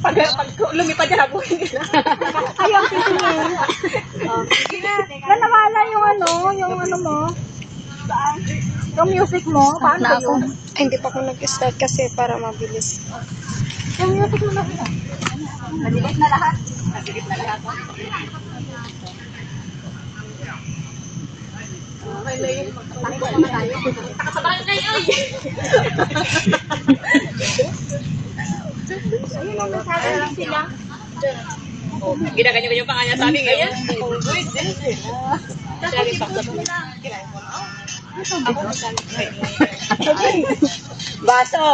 Pag lumipad ka na po. Ayaw, titingin. Nanawala yung ano mo. Saan? Yung music mo, paano Na ako. yun? Ay, hindi pa ako nag-start kasi para mabilis. Yung music mo na yun. Madilit na lahat. Madilit na lahat. Okay na yun. Takbo naman tayo. Takasabay na yun. Ayun ang nasabi lang sila. Ginaganyo-ganyo pa nga niya sabi ngayon. Sabi pa sa baso.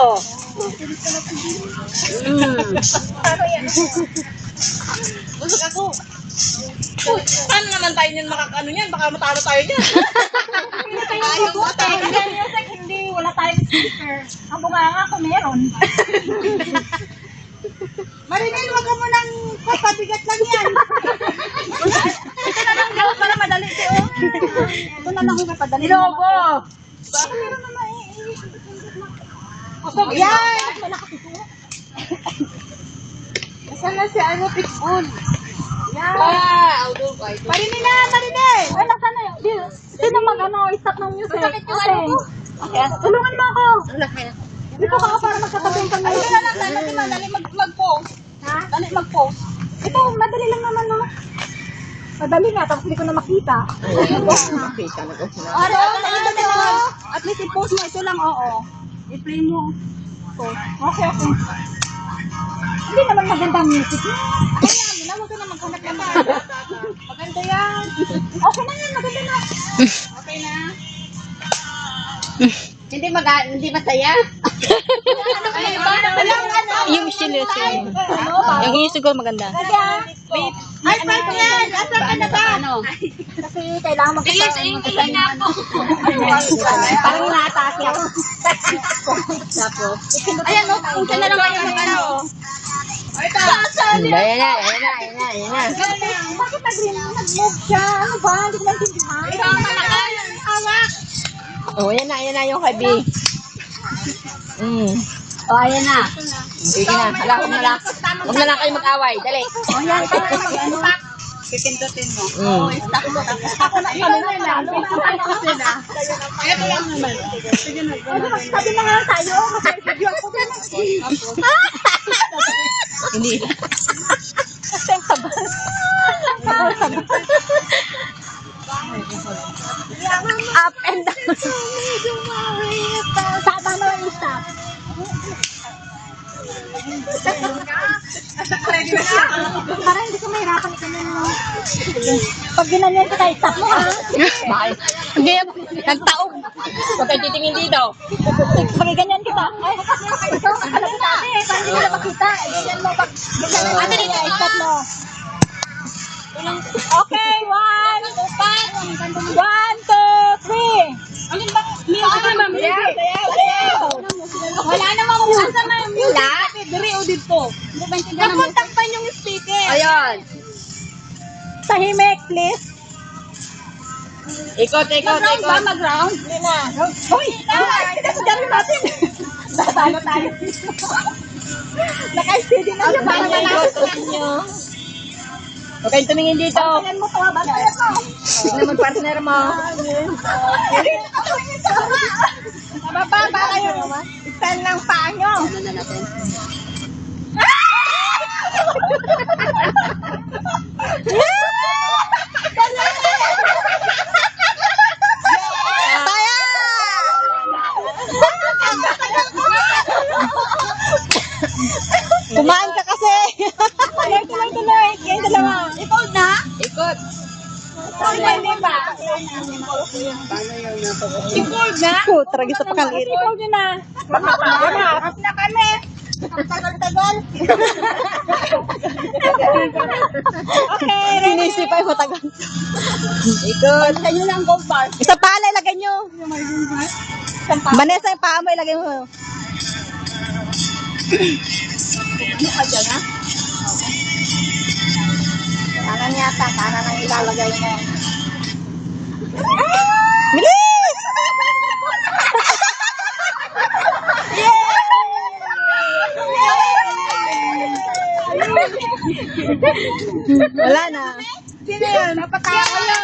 Busog ako. Paano naman tayo niyan makakano niyan? Baka matalo tayo niyan. Ayaw ko tayo. Hindi, wala tayong speaker. Ang bunganga ko meron. Marinel, wag ka mo nang papabigat lang yan. Ito na lang daw para madali siya. Ito na lang yung papadali. Lobo. Baka meron naman Kusog yan! Nasaan na si ano, pitbull? Yan! Outdoor ko. Marinel na! Marinel! Ay, nasaan na yun? Sino mag-stop ng music? Masakit yung ano ko. Okay, tulungan mo ako! Dito ka para magkatabi kami. Ay, na lang, dali mag-post. Ha? Dali mag-post. Ito, madali lang naman, no? Madali nga, tapos hindi ko na makita. Makita na ko. At least i-post mo, ito lang, oo. I-play mo. Okay. Hindi naman magandang music. Kaya mo na, huwag ka na maghanap naman. Maganda yan. Okay na yan, maganda na. Okay na. Hindi masaya. Yung silusin. Yung music ko maganda. Wait. Ay, part yan! Asan ka na ba? Kasi kailangan magkasama na ako. Parang inaatake ako. Tapos. Ayan, no? Kung siya na lang kayo mag-ano. Ayan na. Bakit nag-move siya? Ano ba? Hindi ko maintindihan. Hawak. Oh, yan na yung kay B. Oh, ayan na. Sige na. Hala, huwag na lang kayo mag-away. Dali. O yan, para mag-ano. Pipindutin mo. Stop mo. Ako na kami na. Ito lang naman. Sabi na nga tayo. Mag-video ako. Hindi. Kasi ang sabal. Up and down. Saan na yung stop? Para hindi ko mahirapan ka na. Pag ginanyan kita, stop mo ha. Bakit? Hindi, nagtaog. Huwag kayo titingin dito. Pag ganyan kita. Ay, ito, makalapit natin eh. Para hindi ko na makita. Ganyan mo. Pag ganyan mo. Stop mo. Okay, 1, 2, 3. Alin ba? Music naman, music. Wala namang music. Asa na yung music? Diri o dito. Napuntakpan yung speaker. Ayun. Tahimik, please. Ikot. Mag-round ba? Mag-round? Hindi na. Hoy! Dami natin. Natalo tayo. Naka-steady na siya. Parang malapit nyo. Huwag kayong tumingin dito. Bantayan mo to ha. Bantayan mo. Tignan mo partner mo. Mababa kayo. Stand lang paa nyo. Ano na natin? Kumain ka kasi. Tuloy. Kayong dalawa. Ikaw na? Ikot. Ikaw na, hindi ba? Ikaw na? Tragis sa pakalit. Ikaw nyo na. Harap na kami. Ang tagal-tagal. Okay, ready? Sinisip ay matagal. Ikot. Kayo lang gold bar. Isa pala, ilagay nyo. Vanessa, yung paa mo, ilagay mo. Ano ka dyan, ha? Kanan yata, kanan ang ilalagay mo. Bilis! Wala na. Sino yan? Napataya kayo.